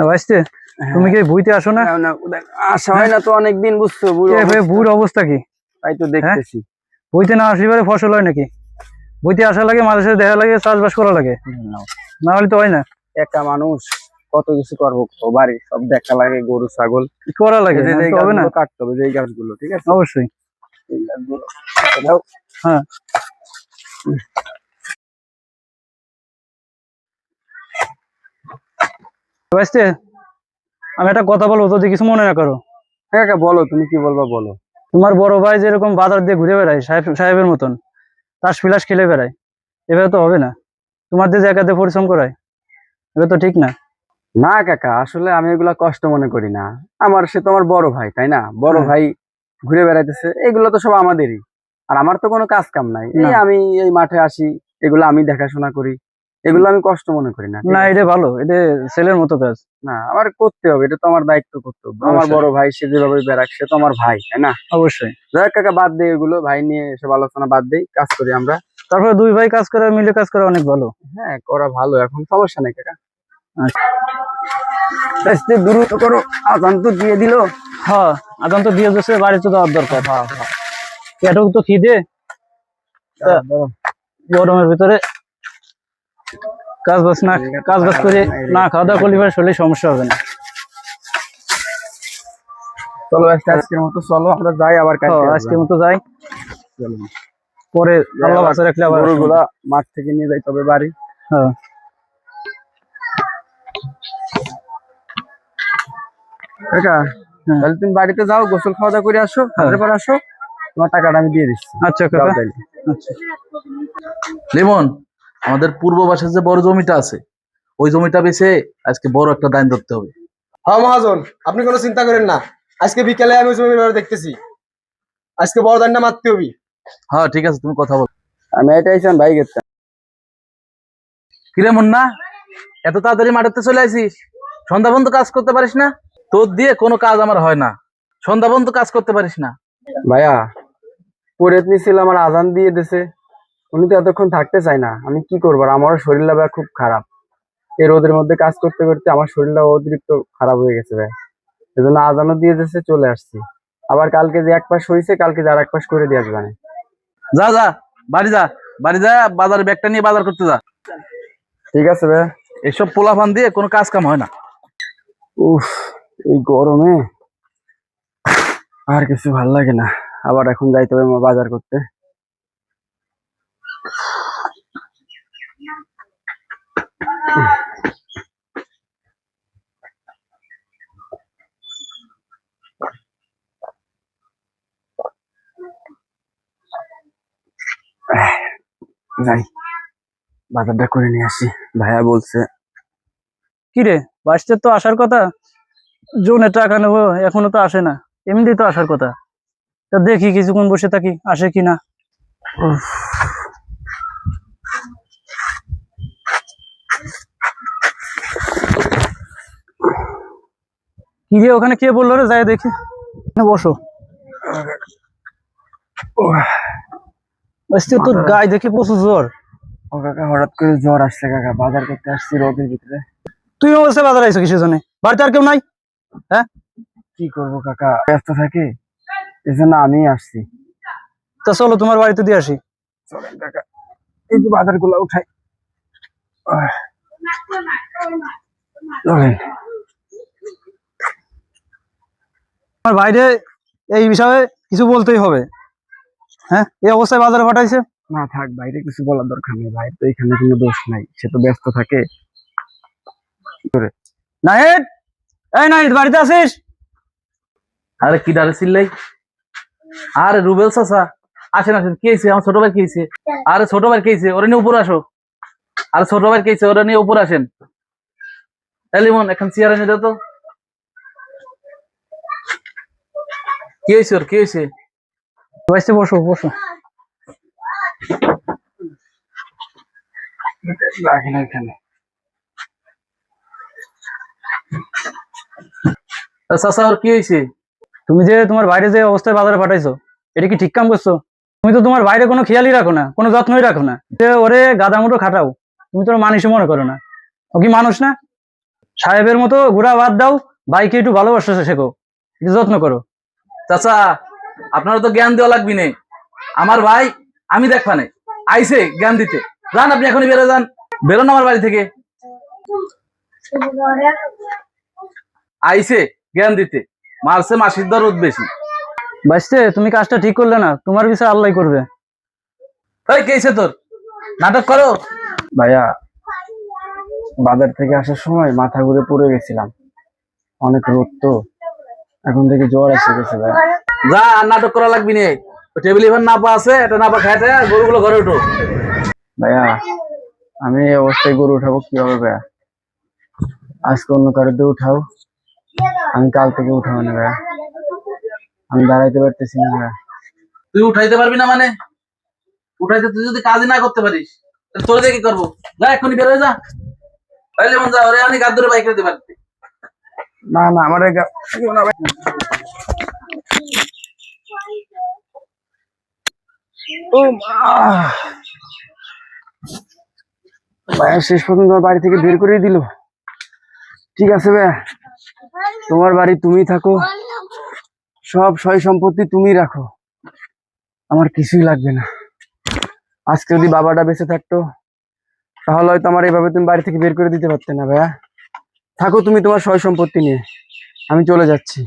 ভাইস্তে তুমি কি বুইতে আসো না? আসা হয় না তো অনেকদিন, বুঝছো? বুড় অবস্থা কি তাই তো দেখতেছি। বুইতে না আসলে পরে ফসল হয় নাকি? বুইতে আসা লাগে, মাঝে সাথে দেখা লাগে, চাষবাস করা লাগে, না হলে তো হয় না। একা মানুষ কত কিছু করবো, বাড়ি সব দেখা লাগে, গরু ছাগল করা লাগে, হবে না? কাটতে হবে এই গাছগুলো, ঠিক আছে? অবশ্যই। এই গাছগুলো দাও। হ্যাঁ, ভাইস্তে আমি একটা কথা বলবো, যদি কিছু মনে না করো। হ্যাঁ বলো, তুমি কি বলবা বলো। তোমার বড় ভাই যেরকম বাজার দিয়ে ঘুরে বেড়ায় সাহেবের মতন, তাস বিলাস খেলে বেড়ায়, এভাবে তো হবে না। তোমার দিয়ে একাতে পরিশ্রম করায়, এবার তো ঠিক না। না কাকা, আসলে আমি এগুলা কষ্ট মনে করি না। সে তো আমার বড় ভাই, তাই না? বড় ভাই ঘুরে বেড়াইতেছে, এগুলো তো সব আমাদেরই। আর আমার তো কোনো কাজ কাম নাই, আমি এই মাঠে আসি, এগুলো আমি দেখাশোনা করি, এগুলো আমি কষ্ট মনে করি না। না, এটা ভালো, এটা ছেলের মতো কাজ। না, আমার করতে হবে, এটা তো আমার দায়িত্ব, কর্তব্য। আমার বড় ভাই, সে যেভাবে বেড়াক, সে তো আমার ভাই, তাই না? অবশ্যই। যাই কাকা, বাদ দেই এগুলো, ভাই নিয়ে এসব আলোচনা বাদ দেই, কাজ করি আমরা। তারপরে দুই ভাই কাজ করে, মিলে কাজ করা অনেক ভালো। হ্যাঁ, করা ভালো, এখন সমস্যা নেই কাকা। দ্রুত করো, আজান তো দিয়ে দিল। হ্যাঁ, আজান তো দিয়ে দিচ্ছে, বাড়িতে যাওয়ার দরকার। এটুকু তো খিদে, গরমের ভিতরে কাজ বাজ করে না খাওয়া দাওয়া করলে শরীরে সমস্যা হবে না। চলো আজকের মতো চলো, আমরা যাই, আবার আজকের মতো যাই, পরে আল্লাহ বাঁচা রাখলে আবার গরুগুলা মাঠ থেকে নিয়ে যাইতে হবে বাড়ি। হ্যাঁ, তাহলে তুমি বাড়িতে যাও, গোসল খাওয়া দাওয়া করে আসো, তারপর আসো, তোমার টাকাটা আমি দিয়ে দিচ্ছি। আচ্ছা আচ্ছা। লিমন, আমাদের পূর্ব পাশে যে বড় জমিটা আছে, ওই জমিটা বেচে আজকে বড় একটা দান ধরতে হবে। হ্যাঁ মহাজন, আপনি কোনো চিন্তা করেন না, আজকে বিকেলে আমি জমি দেখতেছি, আজকে বড় দানটা মারতে হবে। হ্যাঁ ঠিক আছে, তুমি কথা বলো। আমি এটাই চান ভাই গেতাম। কিরে মুন্না, এত তাড়াতাড়ি মাঠেতে চলে আসিস? সন্ধ্যা পর্যন্ত কাজ করতে পারিস না? তোর দিয়ে কোনো কাজ আমার হয় না, সন্ধ্যা পর্যন্ত কাজ করতে পারিস না? ভাইয়া, পরে ছিল, আমার আজান দিয়ে দিছে, উনি তো এতক্ষণ থাকতে চায় না। আমি কি করবো, আমারও শরীরটা ভাই খুব খারাপ। এই রোদের মধ্যে কাজ করতে করতে আমার শরীরটা অতিরিক্ত খারাপ হয়ে গেছে ভাই, সেজন্য আজানও দিয়ে দিছে, চলে আসছি। আবার কালকে যে এক পাশ হয়েছে, কালকে যে আর এক পাশ করে দিয়ে আসবে। যা যা, বাড়ি যা, বাড়ি যা, বাজার ব্যাগটা নিয়ে বাজার করতে যা। ঠিক আছে ভাই। এসব পোলাপান দিয়ে কোনো কাজ কাম হয় না। উফ, এই গরমে আর কিছু ভাল লাগে না। আবার এখন যাইতে হবে বাজার করতে। যাই, বাজারটা করে নিয়ে আসি। ভাইয়া বলছে। কিরে, বাসতে তো আসার কথা, জোনে টাকা নেবো, এখনো তো আসে না। এমনি তো আসার কথা, তা দেখি কিছুক্ষণ বসে থাকি, আসে কিনা। কি রে, ওখানে কে বললো রে? যাই দেখি, বসো। তোর গায়ে দেখি প্রচুর জ্বর। ও কাকা, হঠাৎ করে জ্বর আসছে কাকা, বাজার করতে আসছি রোদের ভিতরে। তুই অবশ্যই বাজার আইছো কিসের জন্য? বাড়িতে আর কেউ নাই? হ্যাঁ, কি করবো কাকা, ব্যস্ত থাকে, এই জন্য আমি আসছি। তা চলো তোমার বাড়িতে দিয়ে আসি। চলেন কাকা, এই যে বাজার গুলো উঠাই। চলেন। আমার বাইরে এই বিষয়ে কিছু বলতেই হবে। হ্যাঁ, এই অবস্থায় বাজারে পাঠাইছে। না থাক, বাইরে কিছু বলার দরকার নেই, ভাই তো এখানে কোনো দোষ নাই, সে তো ব্যস্ত থাকে। নাহিদ, এই নাহিদ, বাড়িতে আছিস? আরে কি ডারে চিল্লাই? আরে রুবেল চাচা, আসেন আসেন। কি হয়েছে? আমার ছোট ভাই কি হয়েছে? আরে ছোট ভাই কি হয়েছে? ওরা নিয়ে উপরে আসো। আরে ছোট ভাই কি হয়েছে? ওরা নিয়ে উপরে আসেন। লিমন, এখন চেয়ারে নিয়ে দাও তো। কি হয়েছে ওর, কি হয়েছে? বসো বসো। লাগে না এখানে। চাচা, ওর কি হয়েছে? তুমি যে তোমার বাইরে যে অবস্থায় বাজারে পাঠাইছো, এটা কি ঠিক কাম করছো? তুমি তো তোমার বাইরে কোনো খেয়ালই রাখো না, কোনো যত্নই রাখো না। ওরে গাদা মুটো খাটাও, তুমি তো মানুষ মনে করো না। ও কি মানুষ না? সাহেবের মতো ঘোরা বাদ দাও, ভাইকে একটু ভালোবাসা শেখো, একটু যত্ন করো। চাচা আপনারা তো জ্ঞান দেওয়া লাগবি না, আমার ভাই আমি দেখবানে আইছে জ্ঞান দিতে। যান আপনি এখনই বেরো, যান, বেরোন আমার বাড়ি থেকে। আইছে জ্ঞান দিতে, মারছে মাসির দরদ বেশি। বাইসতে তুমি কাজটা ঠিক করলে না, তোমার বিচার আল্লাহ করবে। ওই কেছে তোর, নাটক করো। ভাইয়া, বাজার থেকে আসার সময় মাথা ঘুরে পড়ে গেছিলাম, অনেক রোদ তো, এখন থেকে জ্বর এসে গেছে ভাইয়া। যা, আর নাটক করা লাগবি নে। টেবিল ইভার নাপা আছে, এটা নাপা খাইতে গরুগুলো ঘরে উঠো। ভাইয়া, আমি এই অবস্থায় গরু উঠাবো কিভাবে ভাইয়া? আজকে অন্য কারো দিয়ে উঠাও, আমি কাল থেকে উঠাবো না ভাইয়া, আমি দাঁড়াইতে পারতেছি না ভাইয়া। তুই উঠাইতে পারবি না মানে? উঠাইতে তুই যদি কাজই না করতে পারিস তাহলে তোর দিয়ে কি করবো? যা এক্ষুনি বের হয়ে যা, তাইলে মন যা, ওরে আমি গাদ ধরে বাইক দিতে পারতি। না না, আমার ভাইয়া শেষ পর্যন্ত আমার বাড়ি থেকে বের করে দিল। ঠিক আছে ভাইয়া, তোমার বাড়ি তুমি থাকো, সব সয় সম্পত্তি তুমি রাখো, আমার কিছুই লাগবে না। আজকে যদি বাবাটা বেঁচে থাকতো তাহলে হয়তো আমার এইভাবে তুমি বাড়ি থেকে বের করে দিতে পারতে না। ভাইয়া থাকো তুমি তোমার সয় সম্পত্তি নিয়ে, আমি চলে যাচ্ছি।